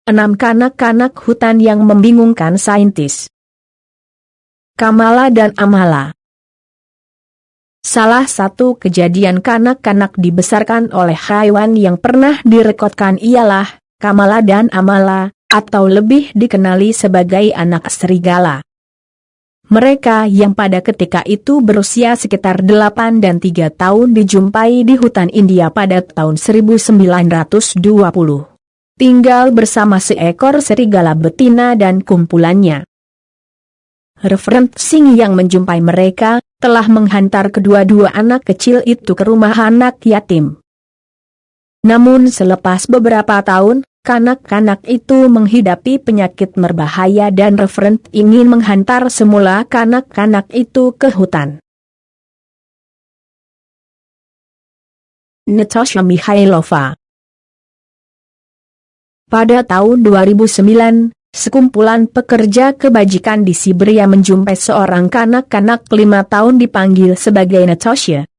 6 kanak-kanak hutan yang membingungkan saintis. Kamala dan Amala. Salah satu kejadian kanak-kanak dibesarkan oleh hewan yang pernah direkodkan ialah Kamala dan Amala, atau lebih dikenali sebagai anak serigala. Mereka yang pada ketika itu berusia sekitar 8 dan 3 tahun dijumpai di hutan India pada tahun 1920. Tinggal bersama seekor serigala betina dan kumpulannya. Reverend Singh yang menjumpai mereka, telah menghantar kedua-dua anak kecil itu ke rumah anak yatim. Namun selepas beberapa tahun, kanak-kanak itu menghidapi penyakit berbahaya dan Reverend ingin menghantar semula kanak-kanak itu ke hutan. Natasha Mikhailova. Pada tahun 2009, sekumpulan pekerja kebajikan di Siberia menjumpai seorang kanak-kanak 5 tahun dipanggil sebagai Natasha.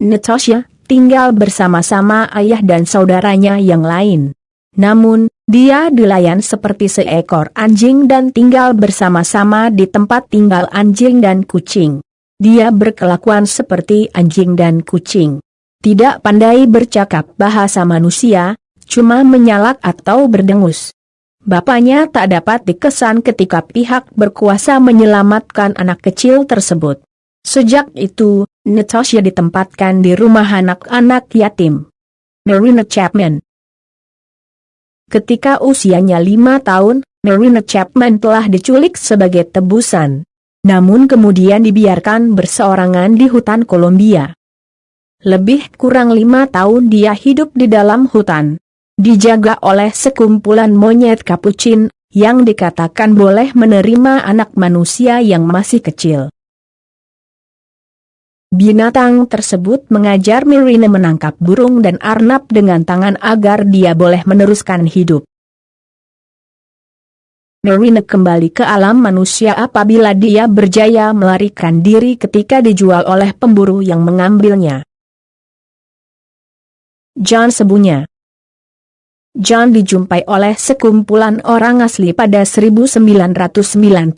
Natasha tinggal bersama-sama ayah dan saudaranya yang lain. Namun, dia dilayan seperti seekor anjing dan tinggal bersama-sama di tempat tinggal anjing dan kucing. Dia berkelakuan seperti anjing dan kucing. Tidak pandai bercakap bahasa manusia, cuma menyalak atau berdengus. Bapaknya tak dapat dikesan ketika pihak berkuasa menyelamatkan anak kecil tersebut. Sejak itu, Natasha ditempatkan di rumah anak-anak yatim. Marina Chapman. Ketika usianya 5 tahun, Marina Chapman telah diculik sebagai tebusan. Namun kemudian dibiarkan berseorangan di hutan Columbia. Lebih kurang 5 tahun dia hidup di dalam hutan. Dijaga oleh sekumpulan monyet kapucin, yang dikatakan boleh menerima anak manusia yang masih kecil. Binatang tersebut mengajar Marina menangkap burung dan arnab dengan tangan agar dia boleh meneruskan hidup. Marina kembali ke alam manusia apabila dia berjaya melarikan diri ketika dijual oleh pemburu yang mengambilnya. John Sebunya. John dijumpai oleh sekumpulan orang asli pada 1991,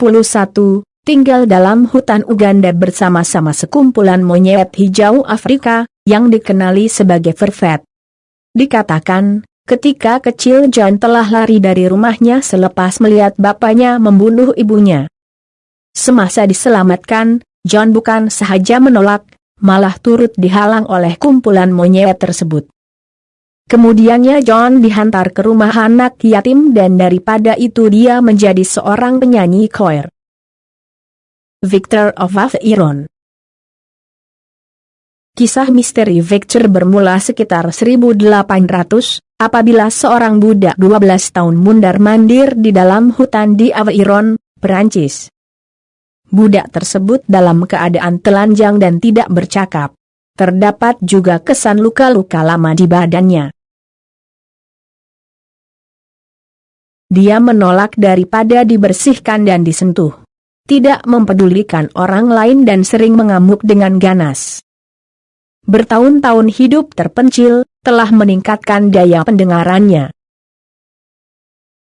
tinggal dalam hutan Uganda bersama-sama sekumpulan monyet hijau Afrika, yang dikenali sebagai vervet. Dikatakan, ketika kecil John telah lari dari rumahnya selepas melihat bapaknya membunuh ibunya. Semasa diselamatkan, John bukan sahaja menolak, malah turut dihalang oleh kumpulan monyet tersebut. Kemudiannya John dihantar ke rumah anak yatim dan daripada itu dia menjadi seorang penyanyi choir. Victor of Aveyron. Kisah misteri Victor bermula sekitar 1800, apabila seorang budak 12 tahun mundar-mandir di dalam hutan di Aveyron, Perancis. Budak tersebut dalam keadaan telanjang dan tidak bercakap. Terdapat juga kesan luka-luka lama di badannya. Dia menolak daripada dibersihkan dan disentuh. Tidak mempedulikan orang lain dan sering mengamuk dengan ganas. Bertahun-tahun hidup terpencil, telah meningkatkan daya pendengarannya.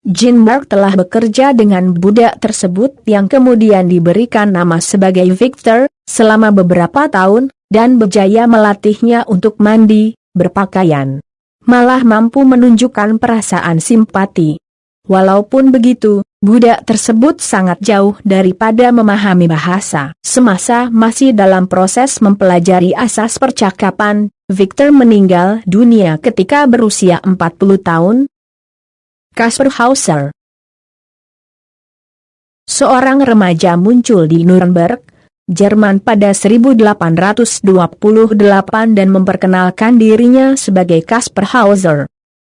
Jean Mark telah bekerja dengan budak tersebut yang kemudian diberikan nama sebagai Victor, selama beberapa tahun, dan berjaya melatihnya untuk mandi, berpakaian. Malah mampu menunjukkan perasaan simpati. Walaupun begitu, budak tersebut sangat jauh daripada memahami bahasa. Semasa masih dalam proses mempelajari asas percakapan, Victor meninggal dunia ketika berusia 40 tahun. Kaspar Hauser. Seorang remaja muncul di Nuremberg, Jerman pada 1828 dan memperkenalkan dirinya sebagai Kaspar Hauser.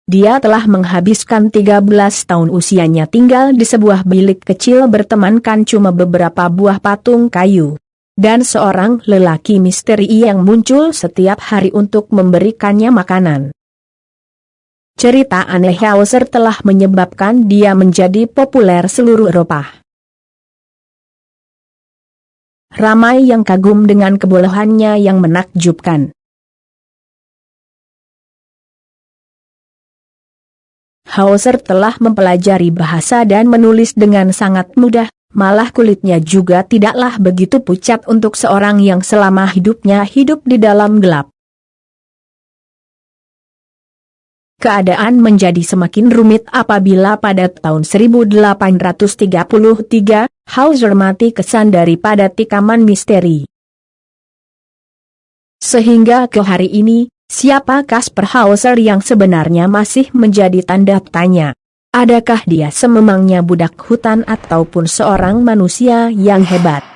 Dia telah menghabiskan 13 tahun usianya tinggal di sebuah bilik kecil bertemankan cuma beberapa buah patung kayu. Dan seorang lelaki misteri yang muncul setiap hari untuk memberikannya makanan. Cerita aneh Hauser telah menyebabkan dia menjadi populer seluruh Eropa. Ramai yang kagum dengan kebolehannya yang menakjubkan. Hauser telah mempelajari bahasa dan menulis dengan sangat mudah, malah kulitnya juga tidaklah begitu pucat untuk seorang yang selama hidupnya hidup di dalam gelap. Keadaan menjadi semakin rumit apabila pada tahun 1833, Hauser mati kesan daripada tikaman misteri. Sehingga ke hari ini, siapa Kasper Hauser yang sebenarnya masih menjadi tanda tanya. Adakah dia sememangnya budak hutan ataupun seorang manusia yang hebat?